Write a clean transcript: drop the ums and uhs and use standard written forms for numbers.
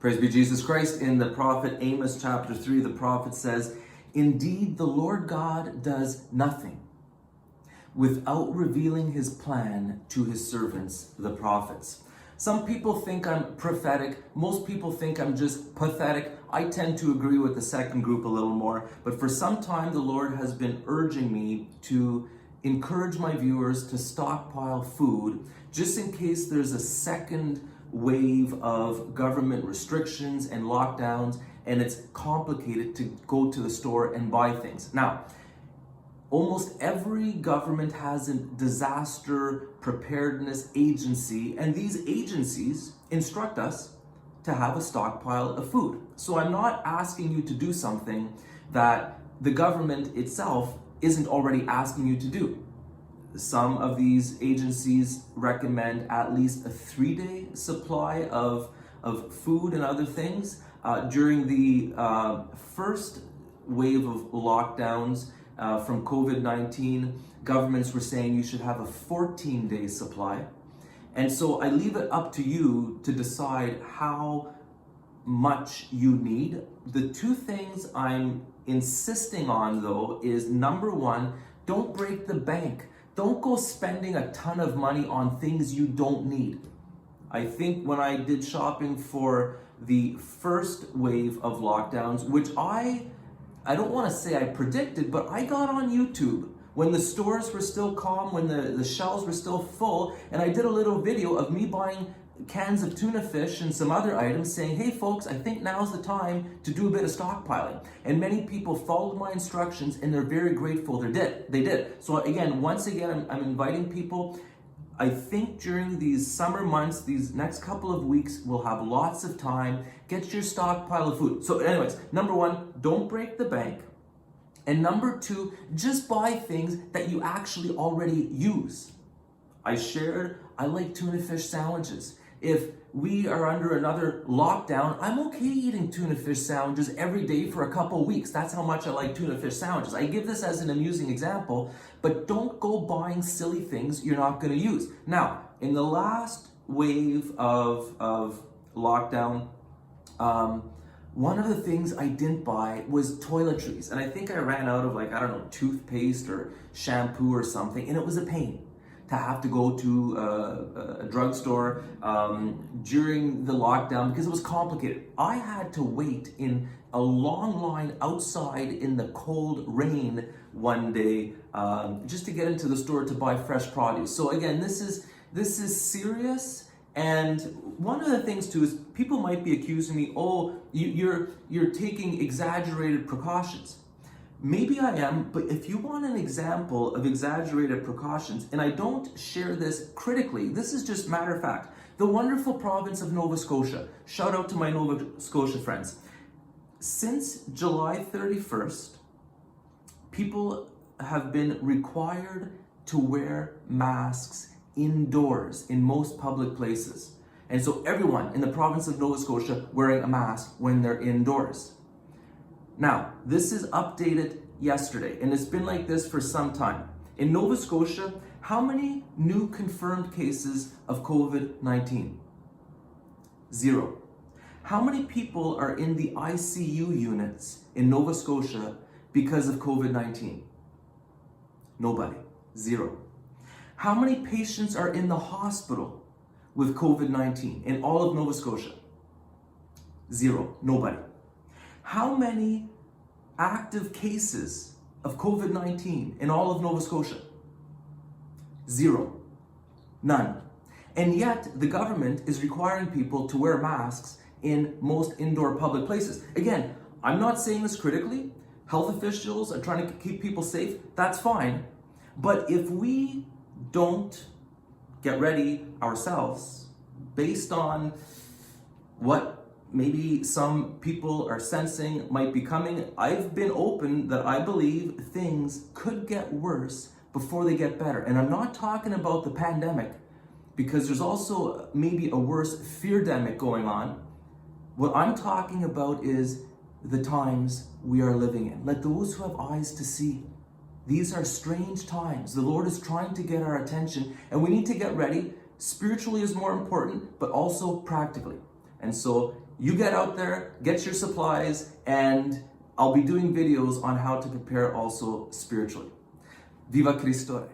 Praise be Jesus Christ. In the prophet Amos chapter 3, the prophet says, "Indeed, the Lord God does nothing without revealing his plan to his servants, the prophets." Some people think I'm prophetic. Most people think I'm just pathetic. I tend to agree with the second group a little more. But for some time, the Lord has been urging me to encourage my viewers to stockpile food just in case there's a second wave of government restrictions and lockdowns and it's complicated to go to the store and buy things. Now, almost every government has a disaster preparedness agency, and these agencies instruct us to have a stockpile of food. So I'm not asking you to do something that the government itself isn't already asking you to do. Some of these agencies recommend at least a 3-day supply of food and other things. During the first wave of lockdowns from COVID-19, governments were saying you should have a 14-day supply. And so I leave it up to you to decide how much you need. The two things I'm insisting on, though, is number one, don't break the bank. Don't go spending a ton of money on things you don't need. I think when I did shopping for the first wave of lockdowns, which I don't want to say I predicted, but I got on YouTube when the stores were still calm, when the shelves were still full, and I did a little video of me buying cans of tuna fish and some other items saying, hey folks, I think now's the time to do a bit of stockpiling. And many people followed my instructions and they're very grateful they did. So again, once again, I'm inviting people. I think during these summer months, these next couple of weeks, we'll have lots of time. Get your stockpile of food. So anyways, number one, don't break the bank. And number two, just buy things that you actually already use. I like tuna fish sandwiches. If we are under another lockdown, I'm okay eating tuna fish sandwiches every day for a couple weeks. That's how much I like tuna fish sandwiches. I give this as an amusing example, but don't go buying silly things you're not going to use. Now, in the last wave of lockdown, one of the things I didn't buy was toiletries. And I think I ran out of toothpaste or shampoo or something, and it was a pain to have to go to a drugstore during the lockdown because it was complicated. I had to wait in a long line outside in the cold rain one day just to get into the store to buy fresh produce. So again, this is serious. And one of the things too is people might be accusing me, oh, you're taking exaggerated precautions. Maybe I am, but if you want an example of exaggerated precautions, and I don't share this critically, this is just matter of fact, the wonderful province of Nova Scotia, shout out to my Nova Scotia friends. Since July 31st, people have been required to wear masks indoors in most public places. And so everyone in the province of Nova Scotia wearing a mask when they're indoors. Now, this is updated yesterday, and it's been like this for some time. In Nova Scotia, how many new confirmed cases of COVID-19? 0. How many people are in the ICU units in Nova Scotia because of COVID-19? Nobody. 0. How many patients are in the hospital with COVID-19 in all of Nova Scotia? 0. Nobody. How many active cases of COVID-19 in all of Nova Scotia? 0. None. And yet the government is requiring people to wear masks in most indoor public places. Again, I'm not saying this critically. Health officials are trying to keep people safe. That's fine. But if we don't get ready ourselves based on what maybe some people are sensing might be coming, I've been open that I believe things could get worse before they get better. And I'm not talking about the pandemic, because there's also maybe a worse fear-demic going on. What I'm talking about is the times we are living in. Let those who have eyes to see. These are strange times. The Lord is trying to get our attention, and we need to get ready. Spiritually is more important, but also practically. And so You get out there, get your supplies, and I'll be doing videos on how to prepare also spiritually. Viva Cristo!